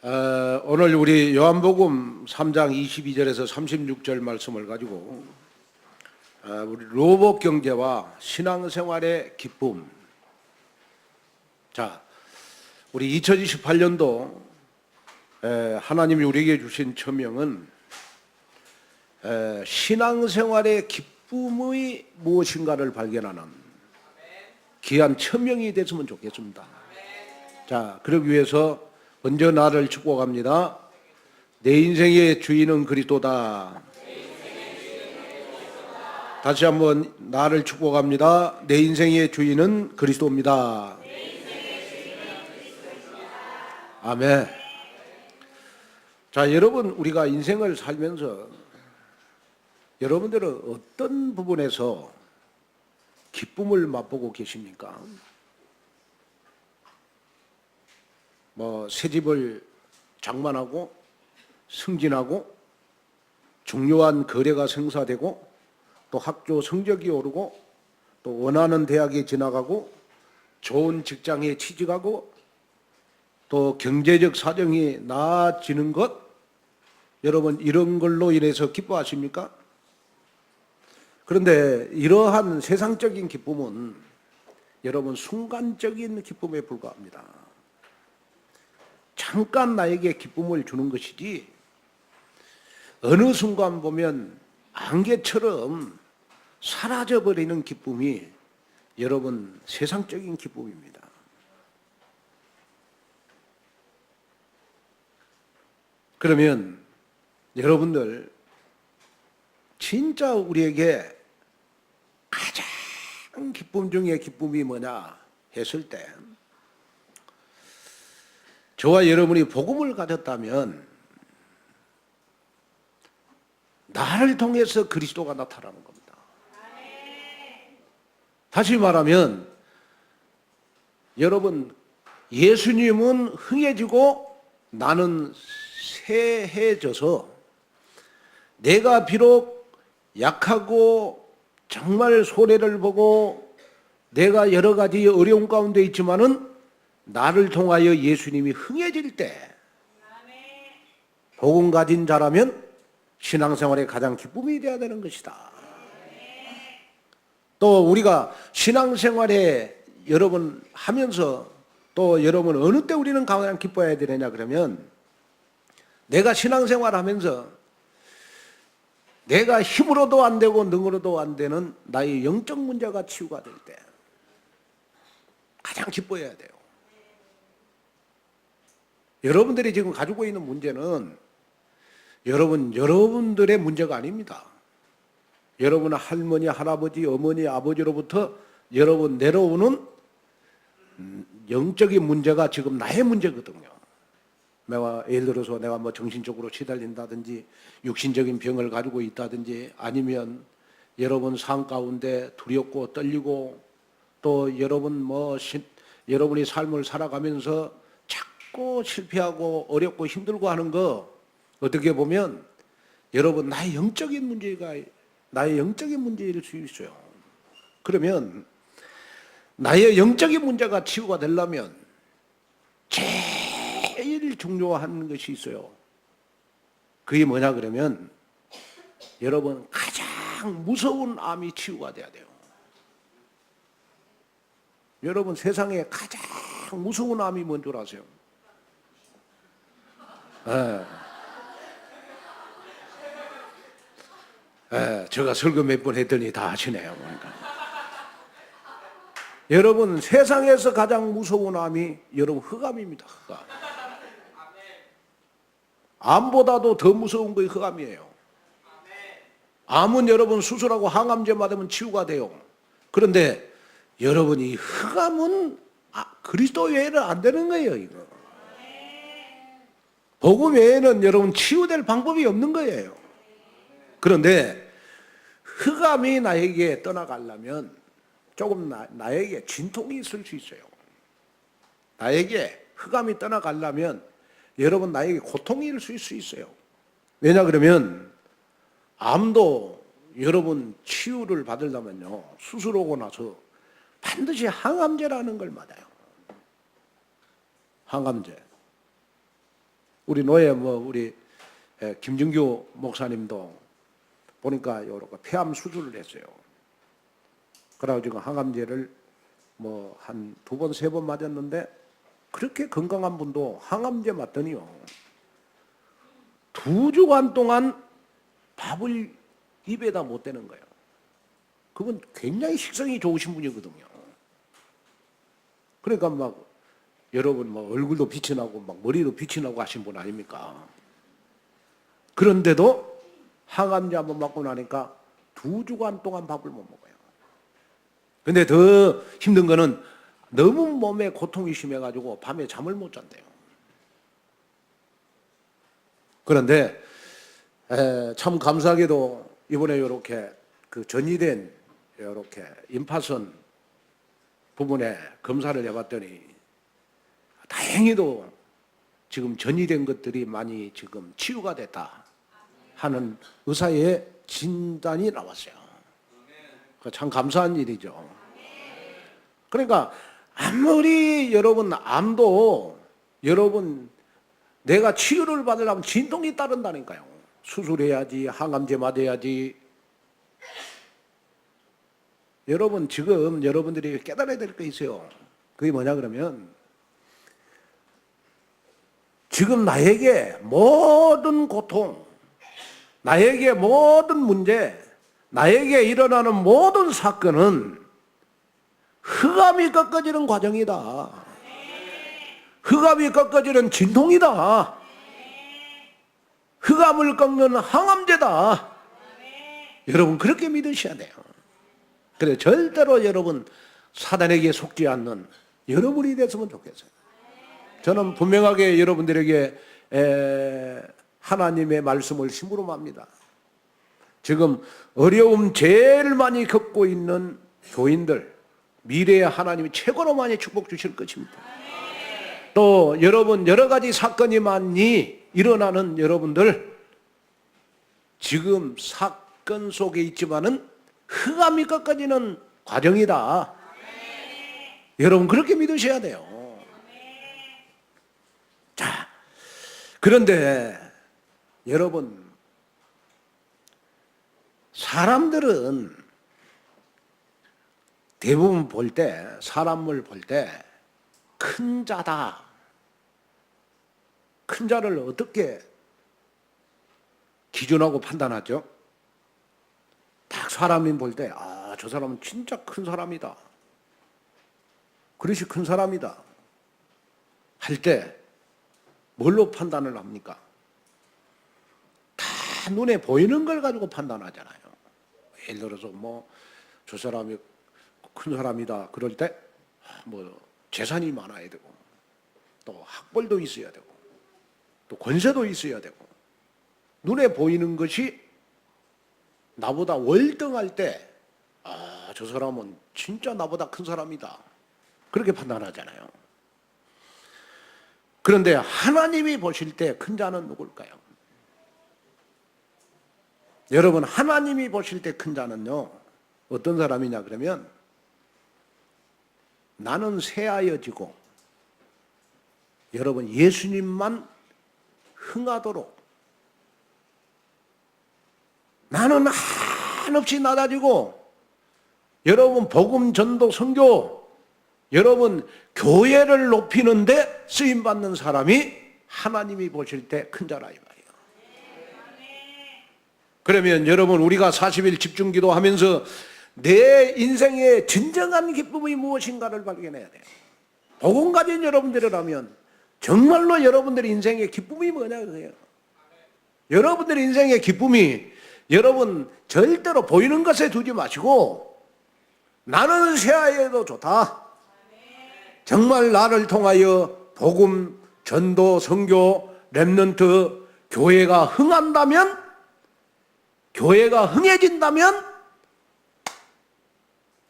오늘 우리 요한복음 3장 22절에서 36절 말씀을 가지고 우리 로봇 경제와 신앙생활의 기쁨. 자, 우리 2028년도 하나님이 우리에게 주신 처명은 신앙생활의 기쁨의 무엇인가를 발견하는 귀한 처명이 됐으면 좋겠습니다. 자, 그러기 위해서 먼저 나를 축복합니다. 내 인생의 주인은 그리스도다. 다시 한번 나를 축복합니다. 내 인생의 주인은 그리스도입니다. 아멘. 자, 여러분, 우리가 인생을 살면서 여러분들은 어떤 부분에서 기쁨을 맛보고 계십니까? 새 집을 장만하고 승진하고 중요한 거래가 성사되고 또 학교 성적이 오르고 또 원하는 대학에 진학하고 좋은 직장에 취직하고 또 경제적 사정이 나아지는 것, 여러분 이런 걸로 인해서 기뻐하십니까? 그런데 이러한 세상적인 기쁨은 여러분 순간적인 기쁨에 불과합니다. 잠깐 나에게 기쁨을 주는 것이지 어느 순간 보면 안개처럼 사라져버리는 기쁨이 여러분 세상적인 기쁨입니다. 그러면 여러분들 진짜 우리에게 가장 기쁨 중에 기쁨이 뭐냐 했을 때 저와 여러분이 복음을 가졌다면 나를 통해서 그리스도가 나타나는 겁니다. 다시 말하면 여러분 예수님은 흥해지고 나는 쇠해져서 내가 비록 약하고 정말 손해를 보고 내가 여러 가지 어려움 가운데 있지만은 나를 통하여 예수님이 흥해질 때 복음 가진 자라면 신앙생활의 가장 기쁨이 되어야 되는 것이다. 또 우리가 신앙생활에 여러분 하면서 또 여러분 어느 때 우리는 가장 기뻐해야 되느냐 그러면 내가 신앙생활 하면서 내가 힘으로도 안 되고 능으로도 안 되는 나의 영적 문제가 치유가 될 때 가장 기뻐해야 돼요. 여러분들이 지금 가지고 있는 문제는 여러분들의 문제가 아닙니다. 여러분 할머니, 할아버지, 어머니, 아버지로부터 여러분 내려오는 영적인 문제가 지금 나의 문제거든요. 예를 들어서 내가 정신적으로 시달린다든지 육신적인 병을 가지고 있다든지 아니면 여러분 삶 가운데 두렵고 떨리고 또 여러분이 삶을 살아가면서 자꾸 실패하고 어렵고 힘들고 하는 거 어떻게 보면 여러분 나의 영적인 문제일 수 있어요. 그러면 나의 영적인 문제가 치유가 되려면 제일 중요한 것이 있어요. 그게 뭐냐 그러면 여러분 가장 무서운 암이 치유가 돼야 돼요. 여러분 세상에 가장 무서운 암이 뭔 줄 아세요? 제가 설교 몇 번 했더니 다 아시네요. 그러니까. 여러분 세상에서 가장 무서운 암이 여러분 흑암입니다. 흑암. 암보다도 더 무서운 것이 흑암이에요. 암은 여러분 수술하고 항암제 맞으면 치유가 돼요. 그런데 여러분이 흑암은 그리스도 외에는 안 되는 거예요. 이거. 복음 외에는 여러분 치유될 방법이 없는 거예요. 그런데 흑암이 나에게 떠나가려면 조금 나에게 진통이 있을 수 있어요. 나에게 흑암이 떠나가려면 여러분 나에게 고통이 있을 수 있어요. 왜냐 그러면 암도 여러분 치유를 받으려면요 수술하고 나서 반드시 항암제라는 걸 맞아요. 항암제. 우리 노예 우리 김준규 목사님도 보니까 요렇게 폐암 수술을 했어요. 그래가지고 항암제를 한 2번, 3번 맞았는데 그렇게 건강한 분도 항암제 맞더니요. 2주간 동안 밥을 입에다 못 대는 거예요. 그분 굉장히 식성이 좋으신 분이거든요. 그러니까 여러분 얼굴도 빛이 나고 머리도 빛이 나고 하신 분 아닙니까? 그런데도 항암제 한번 맞고 나니까 2주간 동안 밥을 못 먹어요. 근데 더 힘든 거는 너무 몸에 고통이 심해가지고 밤에 잠을 못 잔대요. 그런데 참 감사하게도 이번에 이렇게 전이된 이렇게 임파선 부분에 검사를 해봤더니 다행히도 지금 전이된 것들이 많이 지금 치유가 됐다 하는 의사의 진단이 나왔어요. 참 감사한 일이죠. 그러니까 아무리 여러분 암도 여러분 내가 치유를 받으려면 진통이 따른다니까요. 수술해야지, 항암제 맞아야지. 여러분 지금 여러분들이 깨달아야 될 게 있어요. 그게 뭐냐 그러면 지금 나에게 모든 고통, 나에게 모든 문제, 나에게 일어나는 모든 사건은 흑암이 꺾어지는 과정이다. 흑암이 꺾어지는 진통이다. 흑암을 꺾는 항암제다. 여러분 그렇게 믿으셔야 돼요. 그래 절대로 여러분 사단에게 속지 않는 여러분이 됐으면 좋겠어요. 저는 분명하게 여러분들에게 하나님의 말씀을 심부름합니다. 지금 어려움 제일 많이 겪고 있는 교인들 미래에 하나님이 최고로 많이 축복 주실 것입니다. 또 여러분 여러 가지 사건이 많이 일어나는 여러분들 지금 사건 속에 있지만은 흑암이 꺾어지는 과정이다. 여러분 그렇게 믿으셔야 돼요. 자, 그런데 여러분 사람들은 대부분 볼 때 사람을 볼 때 큰 자다. 큰 자를 어떻게 기준하고 판단하죠? 딱 사람이 볼 때 저 사람은 진짜 큰 사람이다. 그릇이 큰 사람이다. 할 때 뭘로 판단을 합니까? 다 눈에 보이는 걸 가지고 판단하잖아요. 예를 들어서 저 사람이 큰 사람이다. 그럴 때 재산이 많아야 되고 또 학벌도 있어야 되고 또 권세도 있어야 되고 눈에 보이는 것이 나보다 월등할 때 저 사람은 진짜 나보다 큰 사람이다. 그렇게 판단하잖아요. 그런데 하나님이 보실 때 큰 자는 누굴까요? 여러분 하나님이 보실 때 큰 자는요 어떤 사람이냐 그러면 나는 새하여지고 여러분 예수님만 흥하도록 나는 한없이 낮아지고 여러분 복음 전도 선교 여러분 교회를 높이는데 쓰임받는 사람이 하나님이 보실 때 큰 자라 이 말이에요. 그러면 여러분 우리가 40일 집중기도 하면서 내 인생의 진정한 기쁨이 무엇인가를 발견해야 돼요. 복음 가진 여러분들이라면 정말로 여러분들의 인생의 기쁨이 뭐냐 그래요. 여러분들의 인생의 기쁨이 여러분 절대로 보이는 것에 두지 마시고 나는 새하여도 좋다. 정말 나를 통하여 복음, 전도, 선교, 렘넌트, 교회가 흥한다면 교회가 흥해진다면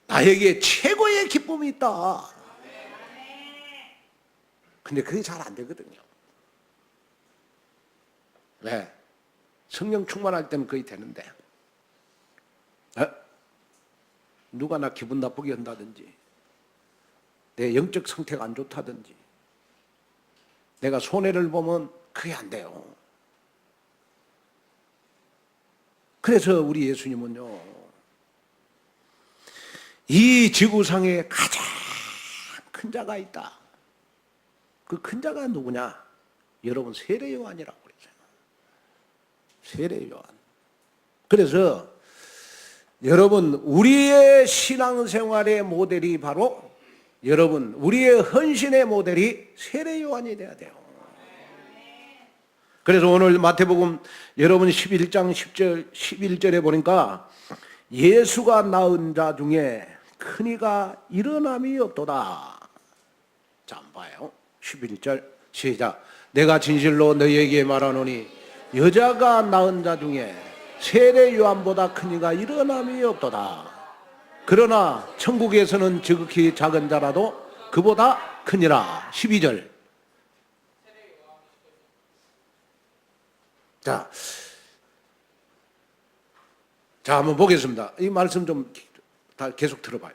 나에게 최고의 기쁨이 있다. 근데 그게 잘 안 되거든요. 왜? 성령 충만할 때는 거의 되는데 누가 나 기분 나쁘게 한다든지 내 영적 상태가 안 좋다든지 내가 손해를 보면 그게 안 돼요. 그래서 우리 예수님은요, 이 지구상에 가장 큰 자가 있다. 그 큰 자가 누구냐? 여러분, 세례 요한이라고 그랬어요. 세례 요한. 그래서 여러분, 우리의 신앙생활의 모델이 바로, 여러분, 우리의 헌신의 모델이 세례 요한이 돼야 돼요. 그래서 오늘 마태복음 여러분 11장 10절 11절에 보니까 예수가 낳은 자 중에 큰이가 일어남이 없도다. 자, 한번 봐요. 11절 시작. 내가 진실로 너희에게 말하노니 여자가 낳은 자 중에 세례 요한보다 큰이가 일어남이 없도다. 그러나 천국에서는 지극히 작은 자라도 그보다 크니라. 12절. 자, 한번 보겠습니다. 이 말씀 좀 다 계속 들어봐요.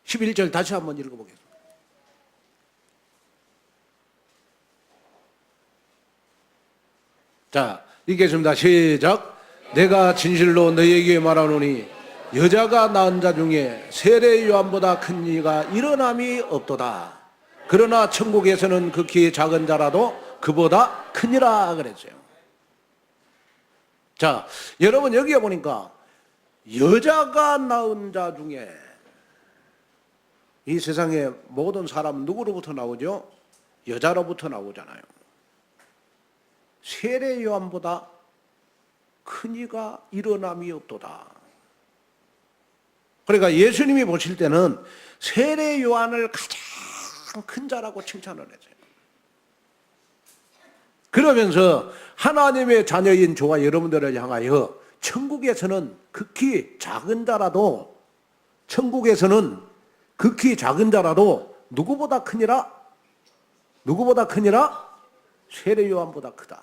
11절 다시 한번 읽어보겠습니다. 자, 읽겠습니다. 시작. 내가 진실로 너희에게 말하노니 여자가 낳은 자 중에 세례 요한보다 큰 이가 일어남이 없도다. 그러나 천국에서는 극히 작은 자라도 그보다 크니라 그랬어요. 자, 여러분 여기에 보니까 여자가 낳은 자 중에, 이 세상의 모든 사람 누구로부터 나오죠? 여자로부터 나오잖아요. 세례 요한보다 큰 이가 일어남이 없도다. 그러니까 예수님이 보실 때는 세례 요한을 가장 큰 자라고 칭찬을 했어요. 그러면서 하나님의 자녀인 저와 여러분들을 향하여 천국에서는 극히 작은 자라도, 천국에서는 극히 작은 자라도 누구보다 크니라? 누구보다 크니라? 세례 요한보다 크다.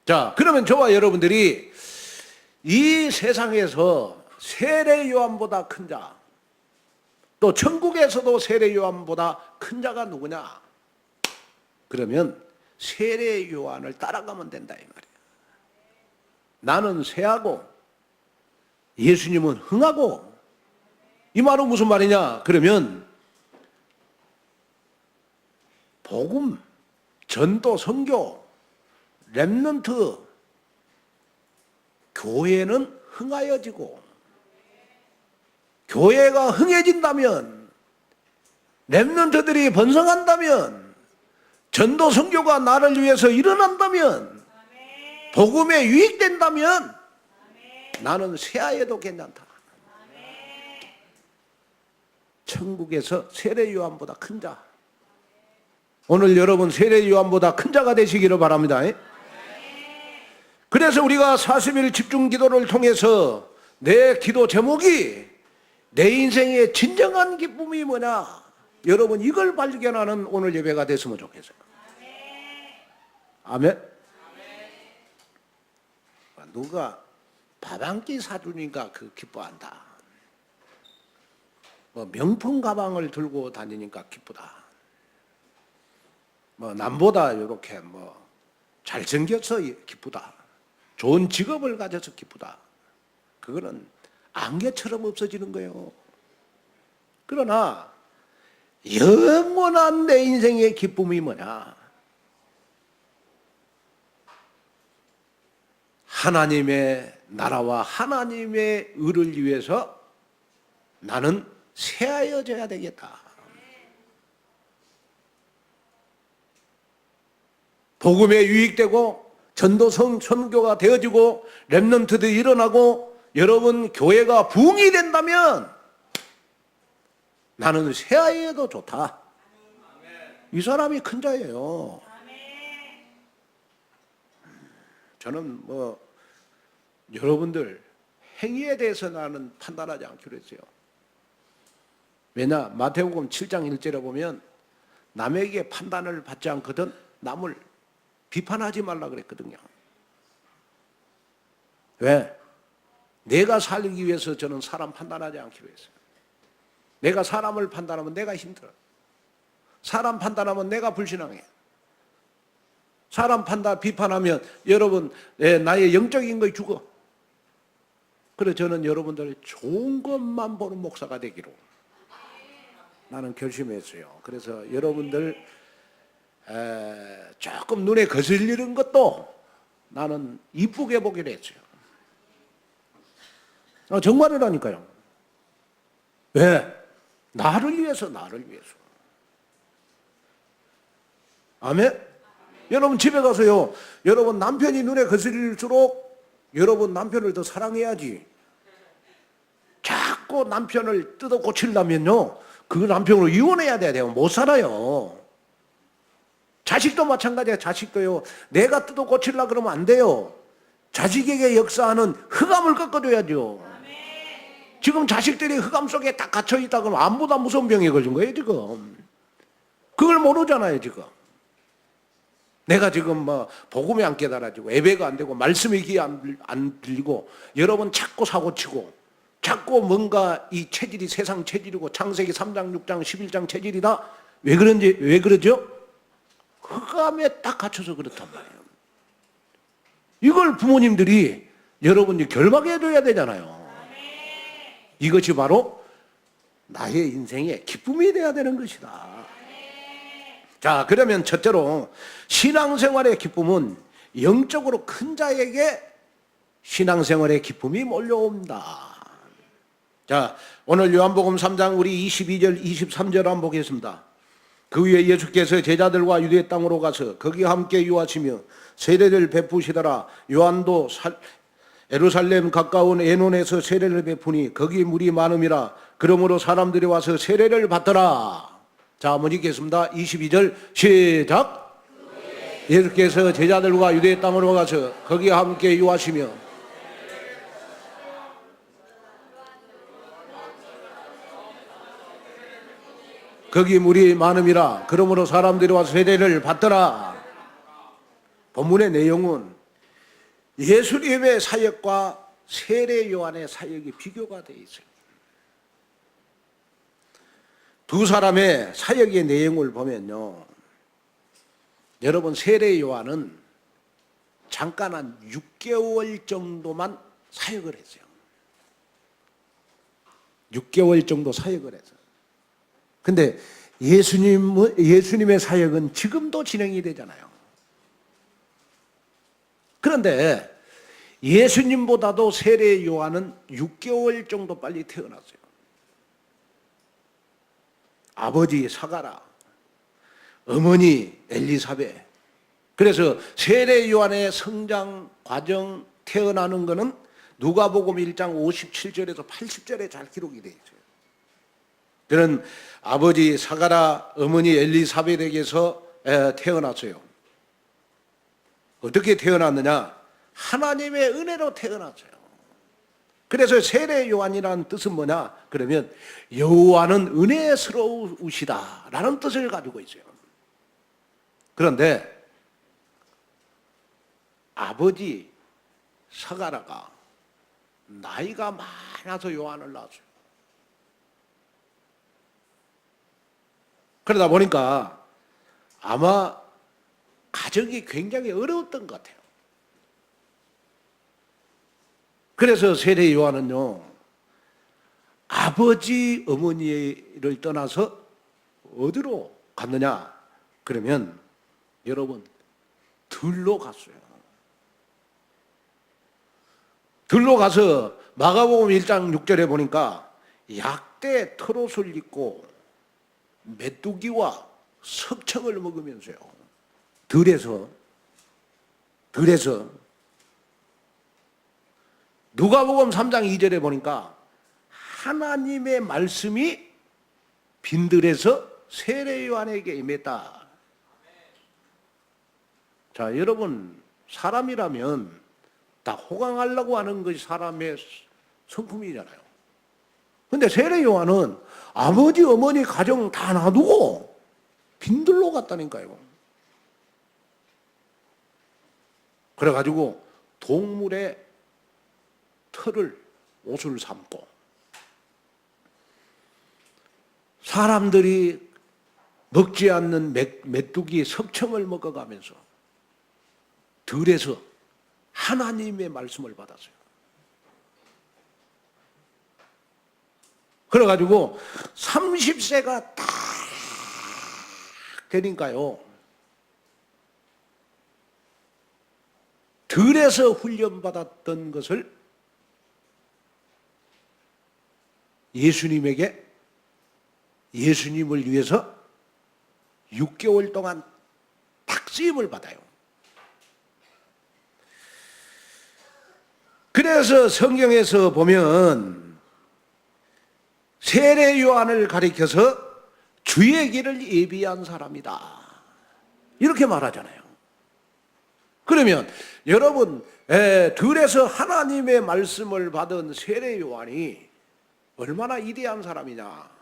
자, 그러면 저와 여러분들이 이 세상에서 세례 요한보다 큰 자, 또 천국에서도 세례 요한보다 큰 자가 누구냐? 그러면 세례 요한을 따라가면 된다 이 말이에요. 나는 쇠하고 예수님은 흥하고. 이 말은 무슨 말이냐? 그러면 복음, 전도, 선교, 렘넌트, 교회는 흥하여지고, 교회가 흥해진다면, 렘넌트들이 번성한다면, 전도 선교가 나를 위해서 일어난다면, 복음에 유익된다면 나는 쇠하여도 괜찮다. 천국에서 세례 요한보다 큰 자. 오늘 여러분 세례 요한보다 큰 자가 되시기를 바랍니다. 그래서 우리가 40일 집중 기도를 통해서 내 기도 제목이 내 인생의 진정한 기쁨이 뭐냐, 여러분 이걸 발견하는 오늘 예배가 됐으면 좋겠어요. 아멘. 누가 밥 한 끼 사주니까 그 기뻐한다. 뭐 명품 가방을 들고 다니니까 기쁘다. 뭐 남보다 이렇게 뭐 잘생겨서 기쁘다. 좋은 직업을 가져서 기쁘다. 그거는 안개처럼 없어지는 거예요. 그러나 영원한 내 인생의 기쁨이 뭐냐? 하나님의 나라와 하나님의 의를 위해서 나는 쇠하여져야 되겠다. 복음에 유익되고 전도 선교가 되어지고 렘넌트들이 일어나고 여러분 교회가 부흥이 된다면 나는 쇠하여도 좋다. 이 사람이 큰 자예요. 저는 뭐 여러분들 행위에 대해서 나는 판단하지 않기로 했어요. 왜냐? 마태복음 7장 1절에 보면 남에게 판단을 받지 않거든 남을 비판하지 말라 그랬거든요. 왜? 내가 살기 위해서 저는 사람 판단하지 않기로 했어요. 내가 사람을 판단하면 내가 힘들어. 사람 판단하면 내가 불신앙해. 사람 판단, 비판하면 여러분 나의 영적인 거 죽어. 그래서 저는 여러분들 좋은 것만 보는 목사가 되기로 나는 결심했어요. 그래서 여러분들 조금 눈에 거슬리는 것도 나는 이쁘게 보기로 했어요. 정말이라니까요. 왜? 나를 위해서. 아멘? 여러분 집에 가서요, 여러분 남편이 눈에 거슬릴수록 여러분 남편을 더 사랑해야지. 자꾸 남편을 뜯어 고치려면요, 그 남편으로 이혼해야 돼요. 못 살아요. 자식도 마찬가지야. 자식도요, 내가 뜯어 고치려고 그러면 안 돼요. 자식에게 역사하는 흑암을 꺾어줘야죠. 지금 자식들이 흑암 속에 딱 갇혀있다 그러면 암보다 무서운 병에 걸린 거예요 지금. 그걸 모르잖아요 지금. 내가 지금 복음이 안 깨달아지고 예배가 안 되고 말씀이 귀에 안 들리고 여러분 자꾸 사고치고 자꾸 뭔가 이 체질이 세상 체질이고 창세기 3장 6장 11장 체질이다. 왜 그러죠? 흑암에 딱 갇혀서 그렇단 말이에요. 이걸 부모님들이 여러분이 결박해 줘야 되잖아요. 이것이 바로 나의 인생의 기쁨이 되어야 되는 것이다. 자, 그러면 첫째로 신앙생활의 기쁨은 영적으로 큰 자에게 신앙생활의 기쁨이 몰려옵니다. 자, 오늘 요한복음 3장 우리 22절 23절 한번 보겠습니다. 그 위에 예수께서 제자들과 유대 땅으로 가서 거기 함께 유하시며 세례를 베푸시더라. 요한도 예루살렘 가까운 에논에서 세례를 베푸니 거기 물이 많음이라. 그러므로 사람들이 와서 세례를 받더라. 자, 한번 읽겠습니다. 22절 시작. 예수께서 제자들과 유대 땅으로 가서 거기 함께 유하시며 거기 물이 많음이라. 그러므로 사람들이 와서 세례를 받더라. 본문의 내용은 예수님의 사역과 세례 요한의 사역이 비교가 되어 있어요. 두 사람의 사역의 내용을 보면요, 여러분 세례 요한은 잠깐 한 6개월 정도만 사역을 했어요. 6개월 정도 사역을 했어요. 근데 예수님의 사역은 지금도 진행이 되잖아요. 그런데 예수님보다도 세례 요한은 6개월 정도 빨리 태어났어요. 아버지 사가라, 어머니 엘리사벳. 그래서 세례 요한의 성장 과정, 태어나는 것은 누가복음 1장 57절에서 80절에 잘 기록이 되어 있어요. 그는 아버지 사가라, 어머니 엘리사벳에게서 태어났어요. 어떻게 태어났느냐? 하나님의 은혜로 태어났어요. 그래서 세례 요한이라는 뜻은 뭐냐? 그러면 여호와는 은혜스러우시다 라는 뜻을 가지고 있어요. 그런데 아버지 사가라가 나이가 많아서 요한을 낳았어요. 그러다 보니까 아마 가정이 굉장히 어려웠던 것 같아요. 그래서 세례 요한은요, 아버지 어머니를 떠나서 어디로 갔느냐? 그러면 여러분 들로 갔어요. 들로 가서 마가복음 1장 6절에 보니까 약대 털옷을 입고 메뚜기와 석청을 먹으면서요, 들에서 누가복음 3장 2절에 보니까 하나님의 말씀이 빈들에서 세례 요한에게 임했다. 자, 여러분 사람이라면 다 호강하려고 하는 것이 사람의 성품이잖아요. 근데 세례 요한은 아버지 어머니 가정 다 놔두고 빈들로 갔다니까요. 그래가지고 동물의 털을 옷을 삼고 사람들이 먹지 않는 메뚜기 석청을 먹어가면서 들에서 하나님의 말씀을 받았어요. 그래가지고 30세가 딱 되니까요, 들에서 훈련받았던 것을 예수님을 위해서 6개월 동안 딱 쓰임을 받아요. 그래서 성경에서 보면 세례 요한을 가리켜서 주의 길을 예비한 사람이다, 이렇게 말하잖아요. 그러면 여러분, 들에서 하나님의 말씀을 받은 세례 요한이 얼마나 위대한 사람이냐.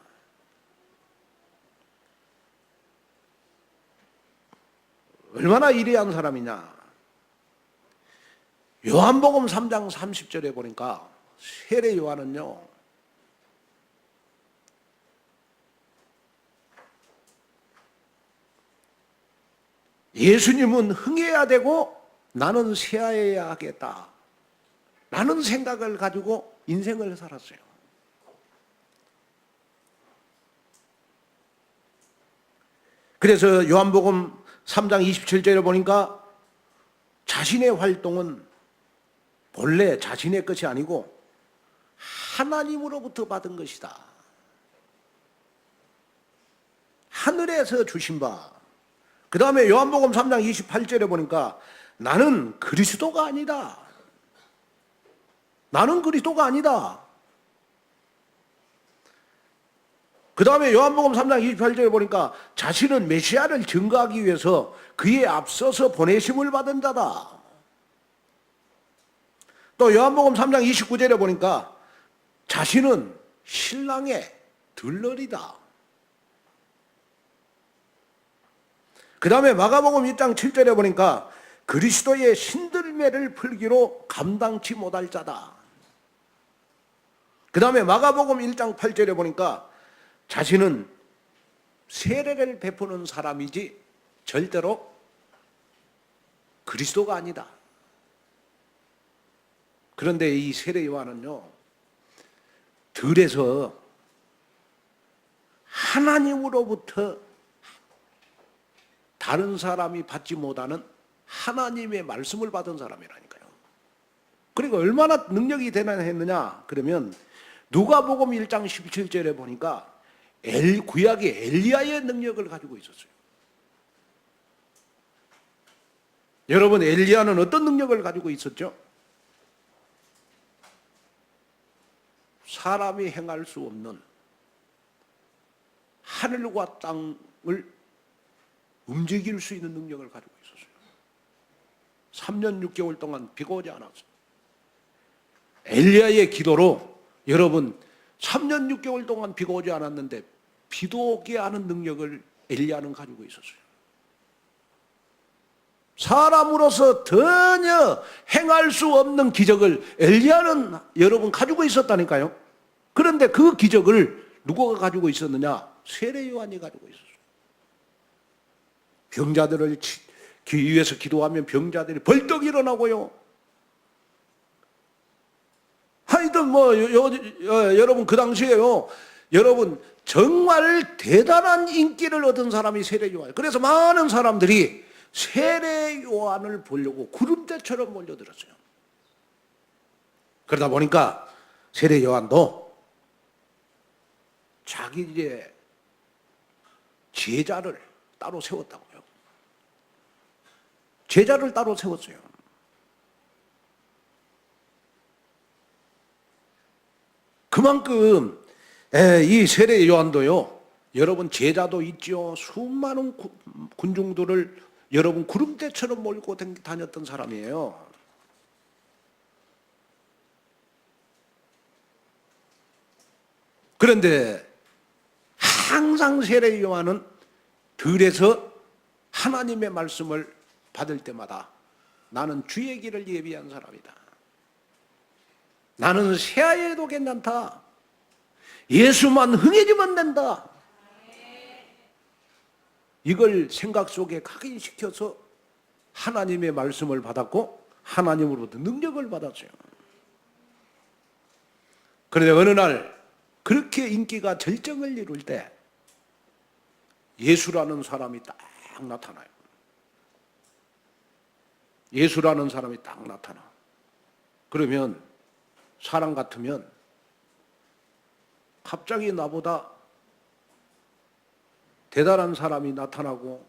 얼마나 위대한 사람이냐. 요한복음 3장 30절에 보니까 세례 요한은요, 예수님은 흥해야 되고 나는 쇠하여야 하겠다 라는 생각을 가지고 인생을 살았어요. 그래서 요한복음 3장 27절에 보니까 자신의 활동은 본래 자신의 것이 아니고 하나님으로부터 받은 것이다. 하늘에서 주신 바. 그 다음에 요한복음 3장 28절에 보니까 나는 그리스도가 아니다. 나는 그리스도가 아니다. 그 다음에 요한복음 3장 28절에 보니까 자신은 메시아를 증거하기 위해서 그에 앞서서 보내심을 받은 자다. 또 요한복음 3장 29절에 보니까 자신은 신랑의 들러리다. 그 다음에 마가복음 1장 7절에 보니까 그리스도의 신들매를 풀기로 감당치 못할 자다. 그 다음에 마가복음 1장 8절에 보니까 자신은 세례를 베푸는 사람이지 절대로 그리스도가 아니다. 그런데 이 세례 요한은요, 들에서 하나님으로부터 다른 사람이 받지 못하는 하나님의 말씀을 받은 사람이라니까요. 그리고 얼마나 능력이 대단했느냐 그러면 누가복음 1장 17절에 보니까 구약의 엘리야의 능력을 가지고 있었어요. 여러분, 엘리야는 어떤 능력을 가지고 있었죠? 사람이 행할 수 없는 하늘과 땅을 움직일 수 있는 능력을 가지고 있었어요. 3년 6개월 동안 비가 오지 않았어요. 엘리야의 기도로 여러분 3년 6개월 동안 비가 오지 않았는데 비도 오게 하는 능력을 엘리야는 가지고 있었어요. 사람으로서 전혀 행할 수 없는 기적을 엘리야는 여러분 가지고 있었다니까요. 그런데 그 기적을 누가 가지고 있었느냐? 세례 요한이 가지고 있었어요. 병자들을 위해서 기도하면 병자들이 벌떡 일어나고요. 하여튼 여러분 그 당시에요, 여러분 정말 대단한 인기를 얻은 사람이 세례 요한. 그래서 많은 사람들이 세례 요한을 보려고 구름대처럼 몰려들었어요. 그러다 보니까 세례 요한도 자기 이제 제자를 따로 세웠다고요. 제자를 따로 세웠어요. 그만큼 이 세례 요한도요, 여러분 제자도 있죠. 수많은 군중들을 여러분 구름대처럼 몰고 다녔던 사람이에요. 그런데 항상 세례 요한은 들에서 하나님의 말씀을 받을 때마다 나는 주의 길을 예비한 사람이다. 나는 새하얘도 괜찮다. 예수만 흥해지면 된다. 이걸 생각 속에 각인시켜서 하나님의 말씀을 받았고 하나님으로부터 능력을 받았어요. 그런데 어느 날 그렇게 인기가 절정을 이룰 때 예수라는 사람이 딱 나타나요. 예수라는 사람이 딱 나타나. 그러면 사람 같으면 갑자기 나보다 대단한 사람이 나타나고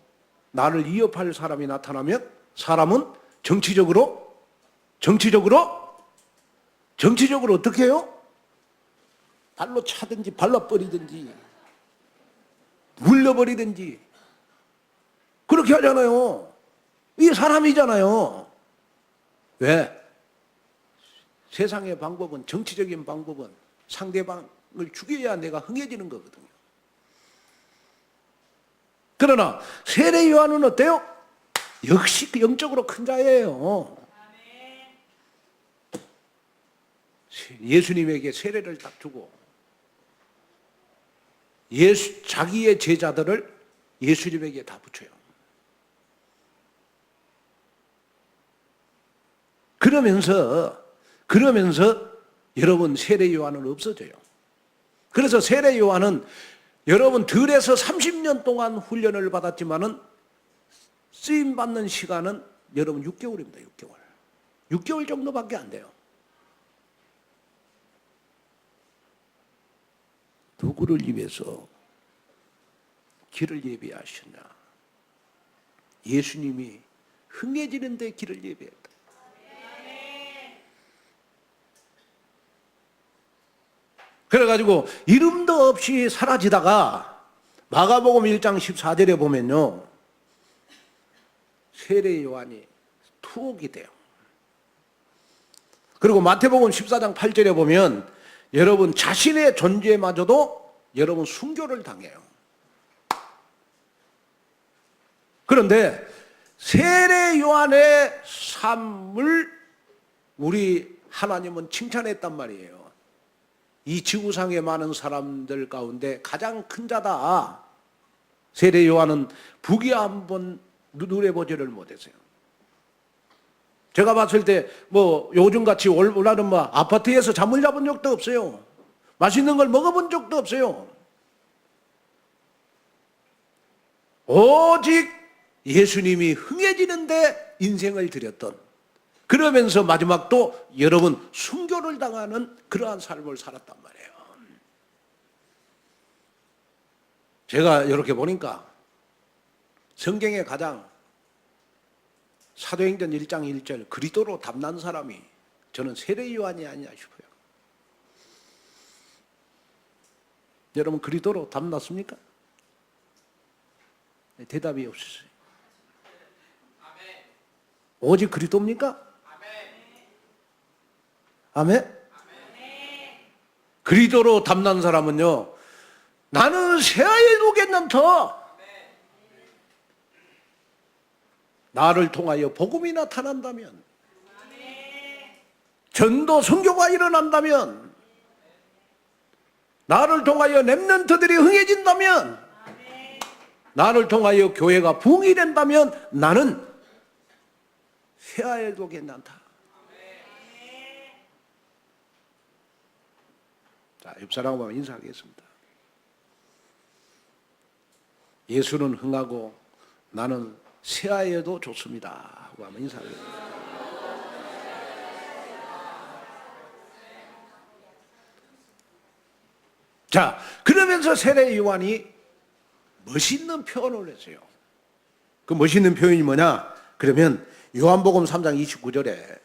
나를 위협할 사람이 나타나면 사람은 정치적으로 어떻게 해요? 발로 차든지 발라버리든지 물려버리든지 그렇게 하잖아요. 이게 사람이잖아요. 왜? 세상의 방법은, 정치적인 방법은 상대방을 죽여야 내가 흥해지는 거거든요. 그러나 세례 요한은 어때요? 역시 영적으로 큰 자예요. 예수님에게 세례를 딱 주고 자기의 제자들을 예수님에게 다 붙여요. 그러면서 여러분 세례 요한은 없어져요. 그래서 세례 요한은 여러분 들에서 30년 동안 훈련을 받았지만은 쓰임 받는 시간은 여러분 6개월입니다. 6개월 정도밖에 안 돼요. 누구를 위해서 길을 예비하셨냐? 예수님이 흥해지는 데 길을 예비했다. 그래가지고 이름도 없이 사라지다가 마가복음 1장 14절에 보면요, 세례 요한이 투옥이 돼요. 그리고 마태복음 14장 8절에 보면 여러분 자신의 존재마저도 여러분 순교를 당해요. 그런데 세례 요한의 삶을 우리 하나님은 칭찬했단 말이에요. 이 지구상에 많은 사람들 가운데 가장 큰 자다. 세례 요한은 부귀 한번 누려보지를 못했어요. 제가 봤을 때 뭐 요즘같이 올라는 뭐 아파트에서 잠을 자본 적도 없어요. 맛있는 걸 먹어본 적도 없어요. 오직 예수님이 흥해지는데 인생을 드렸던, 그러면서 마지막도 여러분 순교를 당하는 그러한 삶을 살았단 말이에요. 제가 이렇게 보니까 성경에 가장 사도행전 1장 1절 그리스도로 담난 사람이 저는 세례 요한이 아니냐 싶어요. 여러분 그리스도로 담났습니까? 대답이 없으세요. 오직 그리스도입니까? 아멘? 그리스도로 담난 사람은요, 나는 새하에 두겠는터 나를 통하여 복음이 나타난다면, 전도 선교가 일어난다면, 나를 통하여 렘넌트들이 흥해진다면, 나를 통하여 교회가 부흥이 된다면 나는 새하에도 괜찮다. 자, 옆 사람하고 인사하겠습니다. 예수는 흥하고 나는 새하에도 좋습니다 하고 한번 인사하겠습니다. 자, 그러면서 세례 요한이 멋있는 표현을 했어요. 그 멋있는 표현이 뭐냐? 그러면 요한복음 3장 29절에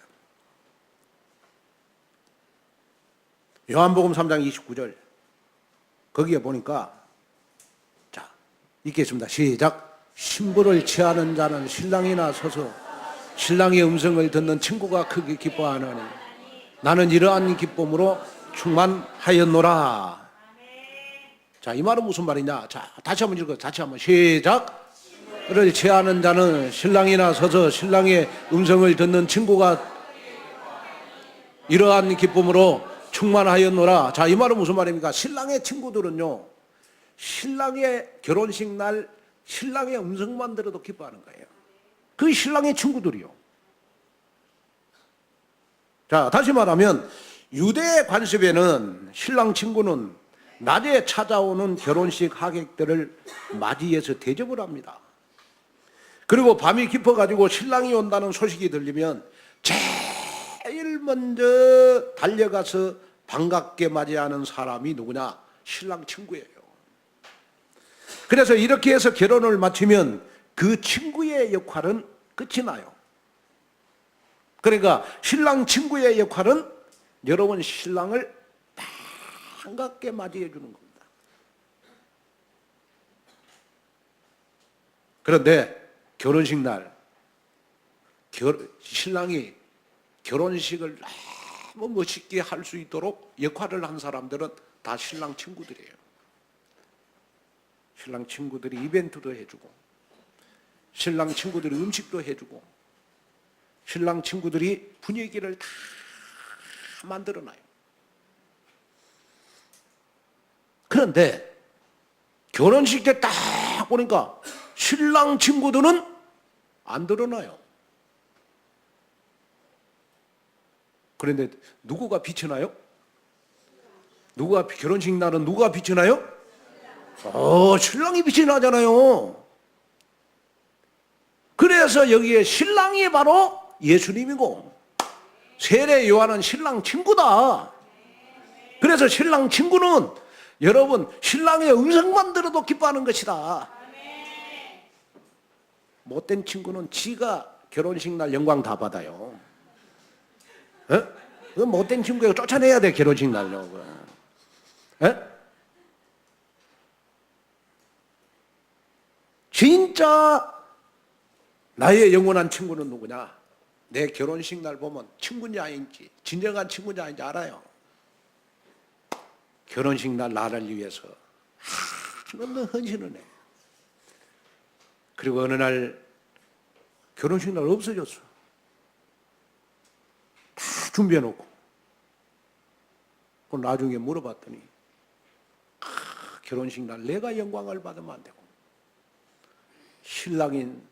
요한복음 3장 29절 거기에 보니까, 자, 읽겠습니다. 시작. 신부를 취하는 자는 신랑이나 서서 신랑의 음성을 듣는 친구가 크게 기뻐하나니 나는 이러한 기쁨으로 충만하였노라. 자, 이 말은 무슨 말이냐? 자, 다시 한번 읽어. 다시 한번 시작. 를 취하는 자는 신랑이나 서서 신랑의 음성을 듣는 친구가 이러한 기쁨으로 충만하였노라. 자, 이 말은 무슨 말입니까? 신랑의 친구들은요, 신랑의 결혼식 날 신랑의 음성만 들어도 기뻐하는 거예요. 그 신랑의 친구들이요. 자, 다시 말하면 유대 관습에는 신랑 친구는 낮에 찾아오는 결혼식 하객들을 맞이해서 대접을 합니다. 그리고 밤이 깊어가지고 신랑이 온다는 소식이 들리면 제일 먼저 달려가서 반갑게 맞이하는 사람이 누구냐? 신랑 친구예요. 그래서 이렇게 해서 결혼을 마치면 그 친구의 역할은 끝이 나요. 그러니까 신랑 친구의 역할은 여러분 신랑을 반갑게 맞이해 주는 겁니다. 그런데 결혼식 날 신랑이 결혼식을 너무 멋있게 할 수 있도록 역할을 한 사람들은 다 신랑 친구들이에요. 신랑 친구들이 이벤트도 해주고, 신랑 친구들이 음식도 해주고, 신랑 친구들이 분위기를 다 만들어놔요. 그런데 결혼식 때 딱 보니까 신랑 친구들은 안 드러나요. 그런데 누구가 빛이 나요? 결혼식 날은 누가 빛이 나요? 신랑이 빛이 나잖아요. 그래서 여기에 신랑이 바로 예수님이고 세례 요한은 신랑 친구다. 그래서 신랑 친구는 여러분 신랑의 음성만 들어도 기뻐하는 것이다. 못된 친구는 지가 결혼식 날 영광 다 받아요. 그 못된 친구가 쫓아내야 돼. 결혼식 날요. 진짜 나의 영원한 친구는 누구냐? 내 결혼식 날 보면 친구인지 아닌지, 진정한 친구인지 아닌지 알아요. 결혼식 날 나를 위해서 한없는 헌신을 해. 그리고 어느 날 결혼식 날 없어졌어. 다 준비해놓고. 그 나중에 물어봤더니 결혼식 날 내가 영광을 받으면 안 되고 신랑인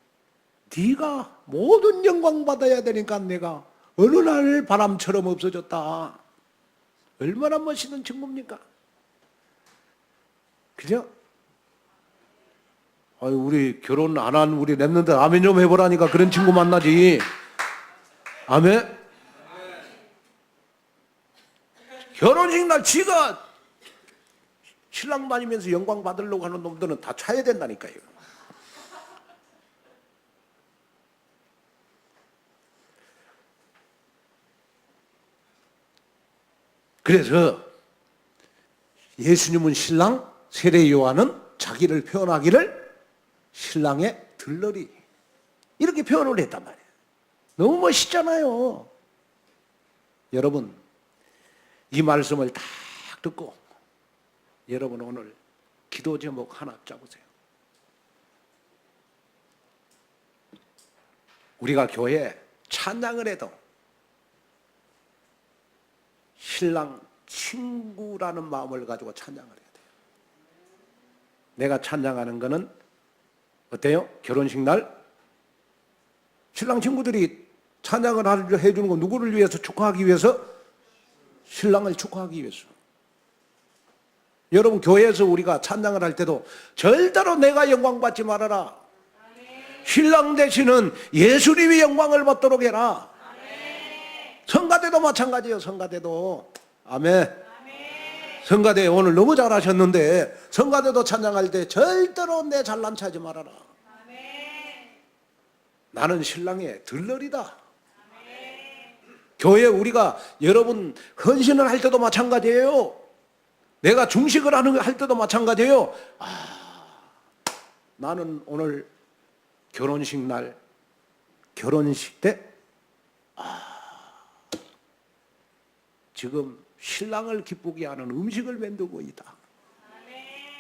네가 모든 영광 받아야 되니까 내가 어느 날 바람처럼 없어졌다. 얼마나 멋있는 친구입니까? 그죠? 우리 결혼 안 한 우리 랩런들 아멘 좀 해보라니까 그런 친구 만나지. 아멘? 결혼식 날 지가 신랑 다니면서 영광 받으려고 하는 놈들은 다 차야 된다니까요. 그래서 예수님은 신랑, 세례 요한은 자기를 표현하기를 신랑의 들러리 이렇게 표현을 했단 말이에요. 너무 멋있잖아요. 여러분 이 말씀을 딱 듣고 여러분 오늘 기도 제목 하나 짜보세요. 우리가 교회에 찬양을 해도 신랑 친구라는 마음을 가지고 찬양을 해야 돼요. 내가 찬양하는 거는 어때요? 결혼식 날 신랑 친구들이 찬양을 해주는 거 누구를 위해서 축하하기 위해서? 신랑을 축하하기 위해서. 여러분 교회에서 우리가 찬양을 할 때도 절대로 내가 영광 받지 말아라. 신랑 되시는 예수님이 영광을 받도록 해라. 성가대도 마찬가지예요. 성가대도. 아멘. 성가대 오늘 너무 잘하셨는데 성가대도 찬양할 때 절대로 내 잘난 체하지 말아라. 나는 신랑의 들러리다. 교회 우리가 여러분 헌신을 할 때도 마찬가지예요. 내가 중식을 할 때도 마찬가지예요. 나는 오늘 결혼식 날 결혼식 때 지금 신랑을 기쁘게 하는 음식을 만들고 있다.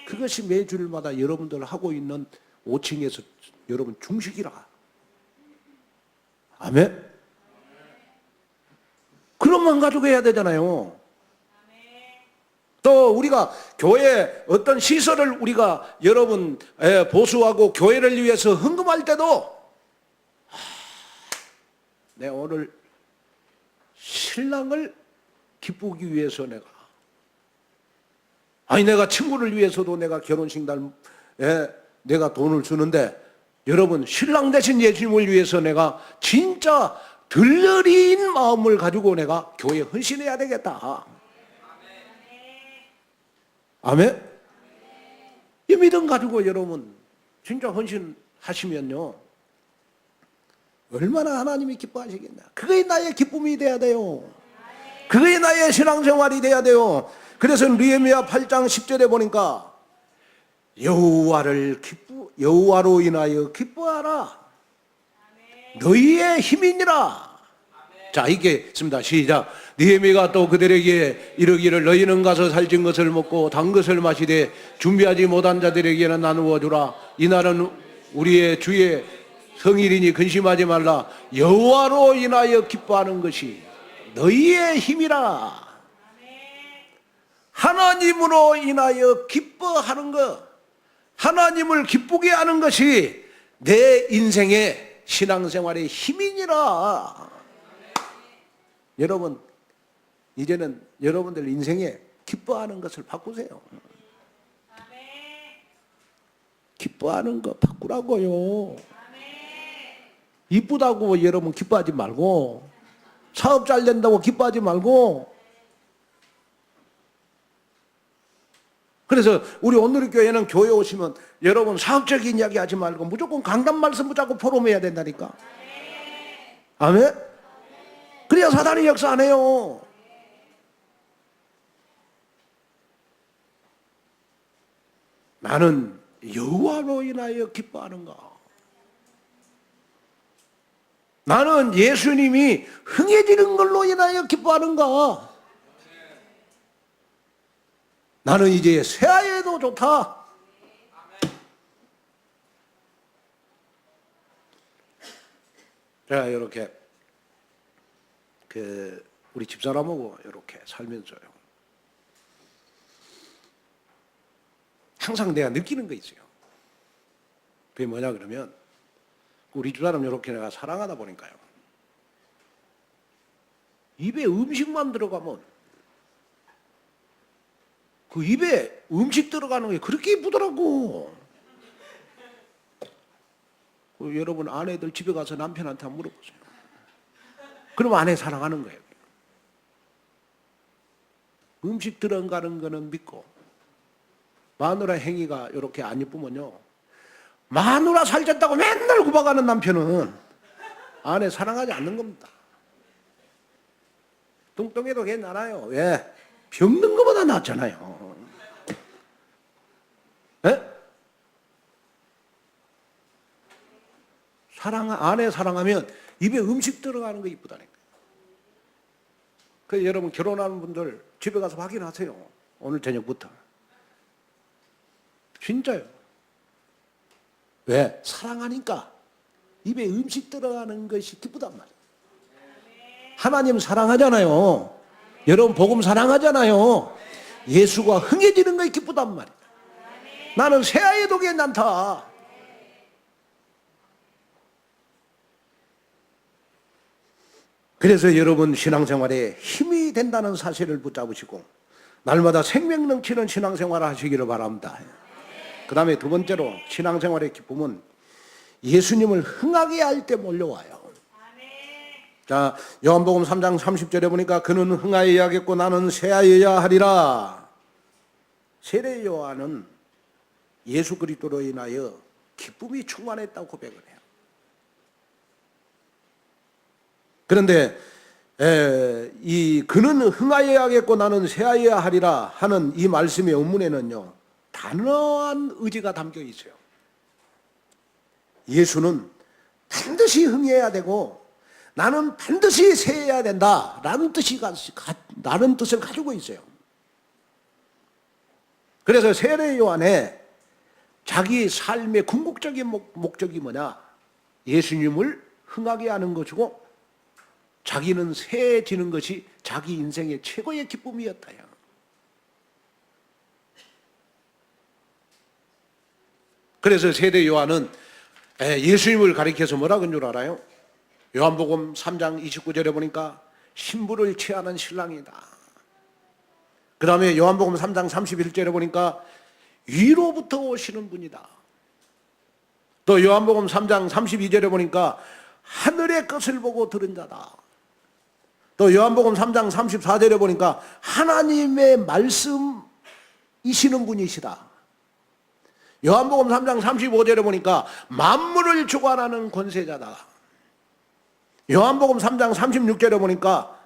그것이 매주일마다 여러분들 하고 있는 5층에서 여러분 중식이라. 아멘. 그런 만 가지고 해야 되잖아요. 또 우리가 교회 어떤 시설을 우리가 여러분 보수하고 교회를 위해서 헌금할 때도 내 오늘 신랑을 기쁘기 위해서 내가 친구를 위해서도 내가 결혼식 날 내가 돈을 주는데 여러분 신랑 대신 예수님을 위해서 내가 진짜 들러리인 마음을 가지고 내가 교회에 헌신해야 되겠다. 아멘? 이 믿음 가지고 여러분 진짜 헌신하시면요 얼마나 하나님이 기뻐하시겠냐. 그게 나의 기쁨이 돼야 돼요. 그게 나의 신앙생활이 돼야 돼요. 그래서 느헤미야 8장 10절에 보니까 여호와로 인하여 기뻐하라. 너희의 힘이니라. 자, 이게 있습니다. 시작. 느헤미야가 또 그들에게 이르기를 너희는 가서 살찐 것을 먹고 단 것을 마시되 준비하지 못한 자들에게는 나누어 주라. 이날은 우리의 주의 성일이니 근심하지 말라. 여호와로 인하여 기뻐하는 것이 너희의 힘이라. 하나님으로 인하여 기뻐하는 것, 하나님을 기쁘게 하는 것이 내 인생의 신앙생활의 힘이니라. 여러분 이제는 여러분들 인생에 기뻐하는 것을 바꾸세요. 기뻐하는 거 바꾸라고요. 이쁘다고 여러분 기뻐하지 말고, 사업 잘 된다고 기뻐하지 말고. 그래서 우리 온누리교회는 교회 오시면 여러분 사업적인 이야기 하지 말고 무조건 강단 말씀 붙잡고 포럼해야 된다니까. 아멘? 그래야 사단이 역사 안 해요. 나는 여호와로 인하여 기뻐하는가? 나는 예수님이 흥해지는 걸로 인하여 기뻐하는가? 나는 이제 새하얘도 좋다. 제가 이렇게 우리 집사람하고 이렇게 살면서요, 항상 내가 느끼는 거 있어요. 그게 뭐냐 그러면 우리 집사람 이렇게 내가 사랑하다 보니까요, 입에 음식만 들어가면 그 입에 음식 들어가는 게 그렇게 이쁘더라고. 여러분 아내들 집에 가서 남편한테 한번 물어보세요. 그럼 아내 사랑하는 거예요. 음식 들어가는 거는 믿고 마누라 행위가 이렇게 안 예쁘면요, 마누라 살쪘다고 맨날 구박하는 남편은 아내 사랑하지 않는 겁니다. 뚱뚱해도 괜찮아요. 왜? 병든 것보다 낫잖아요. 예? 아내 사랑하면 입에 음식 들어가는 거 이쁘다니까요. 그래서 여러분 결혼하는 분들 집에 가서 확인하세요. 오늘 저녁부터. 진짜요. 왜? 사랑하니까 입에 음식 들어가는 것이 기쁘단 말이에요. 하나님 사랑하잖아요. 여러분 복음 사랑하잖아요. 예수가 흥해지는 것이 기쁘단 말이에요. 나는 새하얘도 괜찮다. 그래서 여러분 신앙생활에 힘이 된다는 사실을 붙잡으시고 날마다 생명 넘치는 신앙생활을 하시기를 바랍니다. 그 다음에 두 번째로 신앙생활의 기쁨은 예수님을 흥하게 할 때 몰려와요. 자, 요한복음 3장 30절에 보니까 그는 흥하여야 하겠고 나는 쇠하여야 하리라. 세례 요한은 예수 그리스도로 인하여 기쁨이 충만했다고 고백을 해요. 그런데 이 그는 흥하여야 하겠고 나는 쇠하여야 하리라 하는 이 말씀의 원문에는요, 단호한 의지가 담겨 있어요. 예수는 반드시 흥해야 되고 나는 반드시 쇠해야 된다 라는 뜻을 가지고 있어요. 그래서 세례 요한의 자기 삶의 궁극적인 목적이 뭐냐? 예수님을 흥하게 하는 것이고 자기는 쇠해지는 것이 자기 인생의 최고의 기쁨이었다요. 그래서 세례 요한은 예수님을 가리켜서 뭐라고 한 줄 알아요? 요한복음 3장 29절에 보니까 신부를 취하는 신랑이다. 그 다음에 요한복음 3장 31절에 보니까 위로부터 오시는 분이다. 또 요한복음 3장 32절에 보니까 하늘의 것을 보고 들은 자다. 또 요한복음 3장 34절에 보니까 하나님의 말씀이시는 분이시다. 요한복음 3장 35절에 보니까 만물을 주관하는 권세자다. 요한복음 3장 36절에 보니까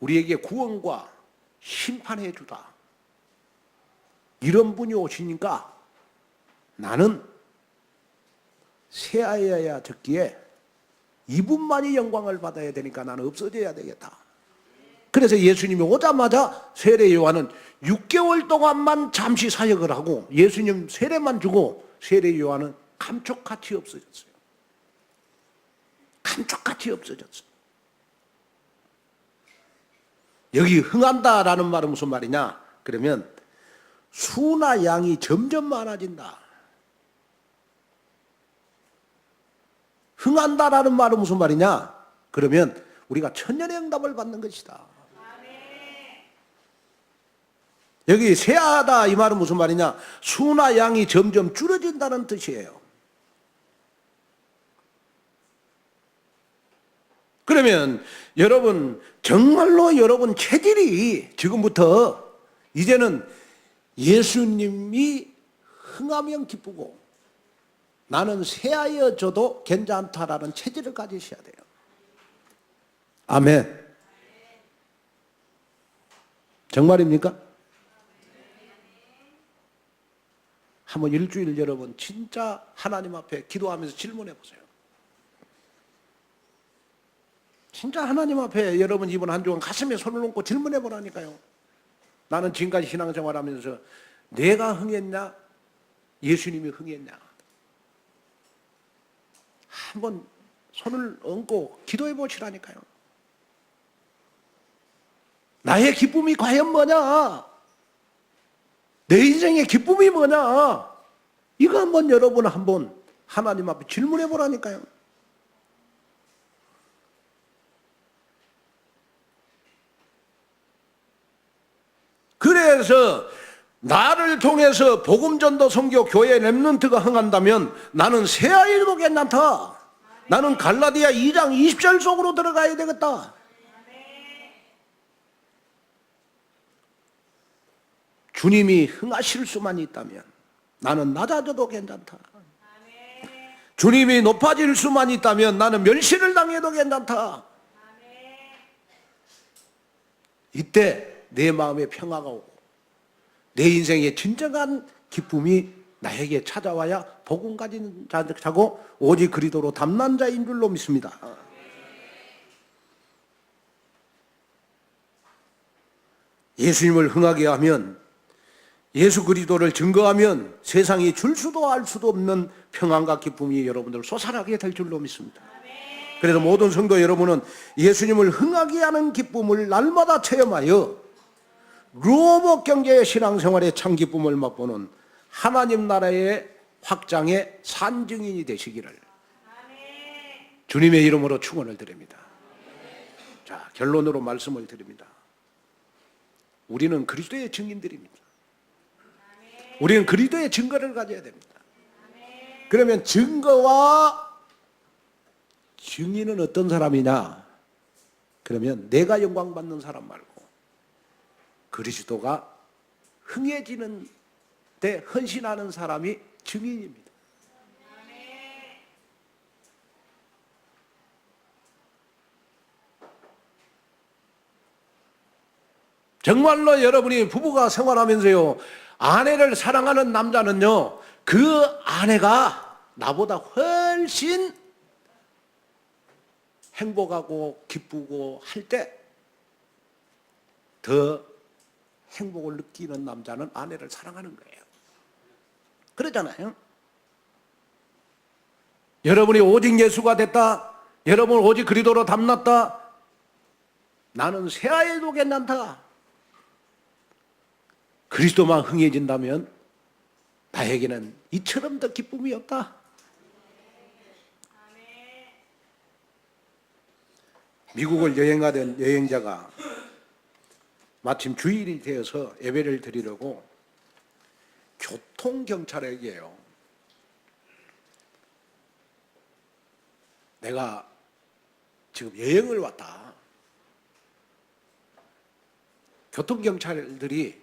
우리에게 구원과 심판해 주다. 이런 분이 오시니까 나는 새하여야 적기에 이분만이 영광을 받아야 되니까 나는 없어져야 되겠다. 그래서 예수님이 오자마자 세례 요한은 6개월 동안만 잠시 사역을 하고 예수님 세례만 주고 세례 요한은 감쪽같이 없어졌어요. 감쪽같이 없어졌어요. 여기 흥한다라는 말은 무슨 말이냐? 그러면 수나 양이 점점 많아진다. 흥한다라는 말은 무슨 말이냐? 그러면 우리가 천년의 응답을 받는 것이다. 여기 새하다 이 말은 무슨 말이냐? 수나 양이 점점 줄어진다는 뜻이에요. 그러면 여러분 정말로 여러분 체질이 지금부터 이제는 예수님이 흥하면 기쁘고 나는 새하여져도 괜찮다라는 체질을 가지셔야 돼요. 아멘. 정말입니까? 한번 일주일 여러분 진짜 하나님 앞에 기도하면서 질문해 보세요. 진짜 하나님 앞에 여러분 이번 한 주간 가슴에 손을 얹고 질문해 보라니까요. 나는 지금까지 신앙생활하면서 내가 흥했냐? 예수님이 흥했냐? 한번 손을 얹고 기도해 보시라니까요. 나의 기쁨이 과연 뭐냐? 내 인생의 기쁨이 뭐냐? 이거 한번 여러분 한번 하나님 앞에 질문해 보라니까요. 그래서 나를 통해서 복음전도 선교 교회 렘넌트가 흥한다면 나는 새하일도 괜찮다. 나는 갈라디아 2장 20절 속으로 들어가야 되겠다. 주님이 흥하실 수만 있다면 나는 낮아져도 괜찮다. 주님이 높아질 수만 있다면 나는 멸시를 당해도 괜찮다. 이때 내 마음에 평화가 오고 내 인생의 진정한 기쁨이 나에게 찾아와야 복음 가진 자고 오직 그리스도로 담난 자인 줄로 믿습니다. 예수님을 흥하게 하면 예수 그리스도를 증거하면 세상이 줄 수도 알 수도 없는 평안과 기쁨이 여러분들 솟아나게 될 줄로 믿습니다. 그래서 모든 성도 여러분은 예수님을 흥하게 하는 기쁨을 날마다 체험하여 로봇 경제의 신앙생활의 참 기쁨을 맛보는 하나님 나라의 확장의 산증인이 되시기를 주님의 이름으로 축원을 드립니다. 자, 결론으로 말씀을 드립니다. 우리는 그리스도의 증인들입니다. 우리는 그리스도의 증거를 가져야 됩니다. 그러면 증거와 증인은 어떤 사람이냐? 그러면 내가 영광 받는 사람 말고 그리스도가 흥해지는 데 헌신하는 사람이 증인입니다. 정말로 여러분이 부부가 생활하면서요, 아내를 사랑하는 남자는요, 그 아내가 나보다 훨씬 행복하고 기쁘고 할 때 더 행복을 느끼는 남자는 아내를 사랑하는 거예요. 그러잖아요. 여러분이 오직 예수가 됐다, 여러분 오직 그리스도로 담났다, 나는 새하에도 괜찮다, 그리스도만 흥해진다면 나에게는 이처럼 더 기쁨이 없다. 미국을 여행하던 여행자가 마침 주일이 되어서 예배를 드리려고 교통경찰에게요, 내가 지금 여행을 왔다. 교통경찰들이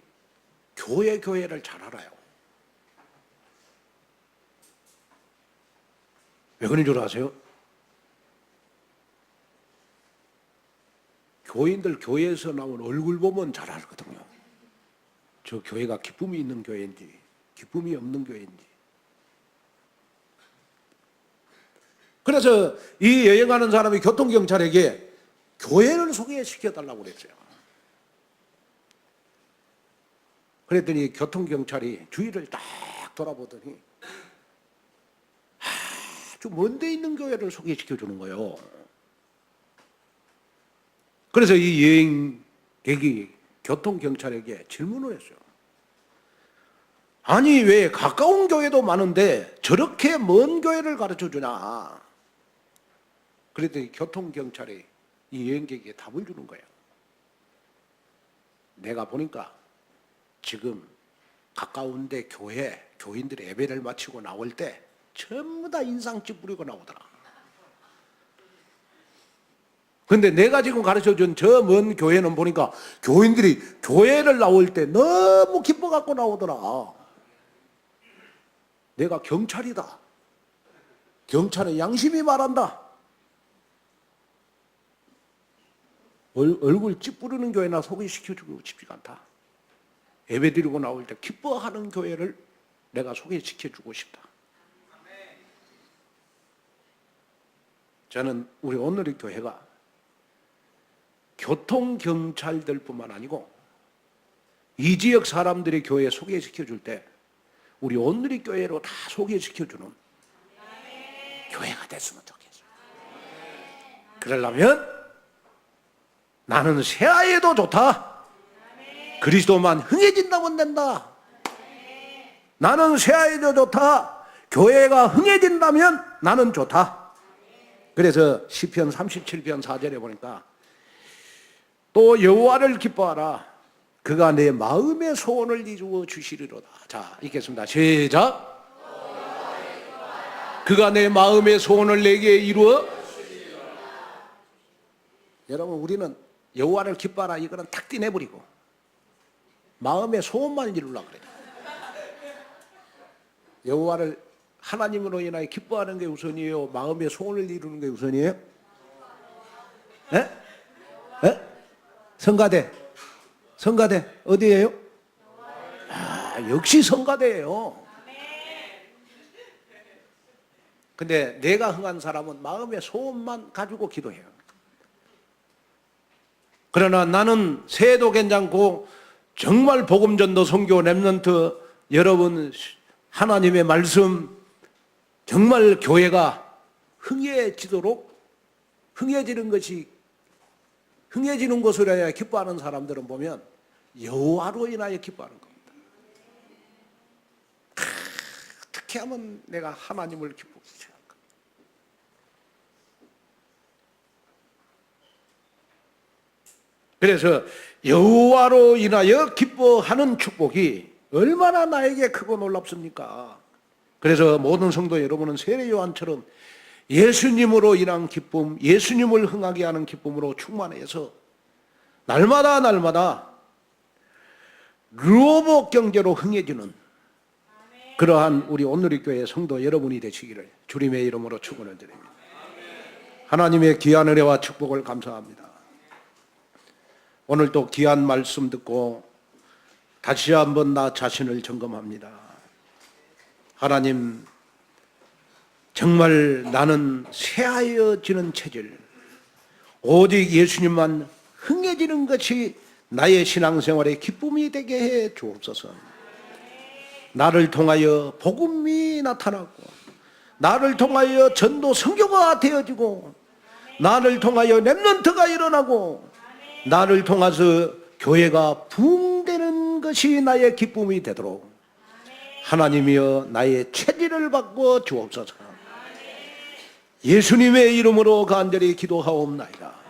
교회를 잘 알아요. 왜 그런 줄 아세요? 교인들 교회에서 나온 얼굴 보면 잘 알거든요. 저 교회가 기쁨이 있는 교회인지 기쁨이 없는 교회인지. 그래서 이 여행하는 사람이 교통경찰에게 교회를 소개시켜달라고 그랬어요. 그랬더니 교통경찰이 주위를 딱 돌아보더니 아주 먼데 있는 교회를 소개시켜 주는 거예요. 그래서 이 여행객이 교통경찰에게 질문을 했어요. 아니, 왜 가까운 교회도 많은데 저렇게 먼 교회를 가르쳐 주냐? 그랬더니 교통경찰이 이 여행객에게 답을 주는 거예요. 내가 보니까 지금 가까운데 교인들이 예배를 마치고 나올 때 전부 다 인상 찌푸리고 나오더라. 근데 내가 지금 가르쳐준 저 먼 교회는 보니까 교인들이 교회를 나올 때 너무 기뻐갖고 나오더라. 내가 경찰이다. 경찰은 양심이 말한다. 얼굴 찌푸리는 교회나 소개시켜주고 싶지가 않다. 예배 드리고 나올 때 기뻐하는 교회를 내가 소개시켜주고 싶다. 저는 우리 오늘의 교회가 교통경찰들뿐만 아니고 이 지역 사람들의 교회 소개시켜줄 때 우리 오늘의 교회로 다 소개시켜주는 교회가 됐으면 좋겠어요. 그러려면 나는 새하에도 좋다. 그리스도만 흥해진다면 된다. 나는 새하에도 좋다. 교회가 흥해진다면 나는 좋다. 그래서 시편 37편 4절에 보니까 또 여호와를 기뻐하라. 그가 내 마음의 소원을 이루어 주시리로다. 자, 읽겠습니다. 시작. 그가 내 마음의 소원을 내게 이루어 주시리로다. 여러분, 우리는 여호와를 기뻐하라 이거는 탁 떼내버리고 마음의 소원만 이루려고 그래요. 여호와를 하나님으로 인하여 기뻐하는 게 우선이에요? 마음의 소원을 이루는 게 우선이에요? 네? 네? 성가대 어디예요? 역시 성가대예요. 근데 내가 흥한 사람은 마음의 소원만 가지고 기도해요. 그러나 나는 새해도 괜찮고 정말 복음전도 선교 렘넌트 여러분 하나님의 말씀 정말 교회가 흥해지도록 흥해지는 것으로 해야 기뻐하는 사람들은 보면 여호와로 인하여 기뻐하는 겁니다. 어떻게 하면 내가 하나님을 기쁘시게 할까? 그래서 여호와로 인하여 기뻐하는 축복이 얼마나 나에게 크고 놀랍습니까? 그래서 모든 성도 여러분은 세례 요한처럼 예수님으로 인한 기쁨, 예수님을 흥하게 하는 기쁨으로 충만해서 날마다 르호복 경제로 흥해지는 그러한 우리 오늘의 교회 성도 여러분이 되시기를 주님의 이름으로 축원을 드립니다. 하나님의 귀한 은혜와 축복을 감사합니다. 오늘 또 귀한 말씀 듣고 다시 한번 나 자신을 점검합니다. 하나님, 정말 나는 새하여지는 체질, 오직 예수님만 흥해지는 것이 나의 신앙생활의 기쁨이 되게 해 주옵소서. 나를 통하여 복음이 나타나고, 나를 통하여 전도 선교가 되어지고, 나를 통하여 렘넌트가 일어나고, 나를 통해서 교회가 부흥되는 것이 나의 기쁨이 되도록 하나님이여 나의 체질을 바꿔 주옵소서. 예수님의 이름으로 간절히 기도하옵나이다.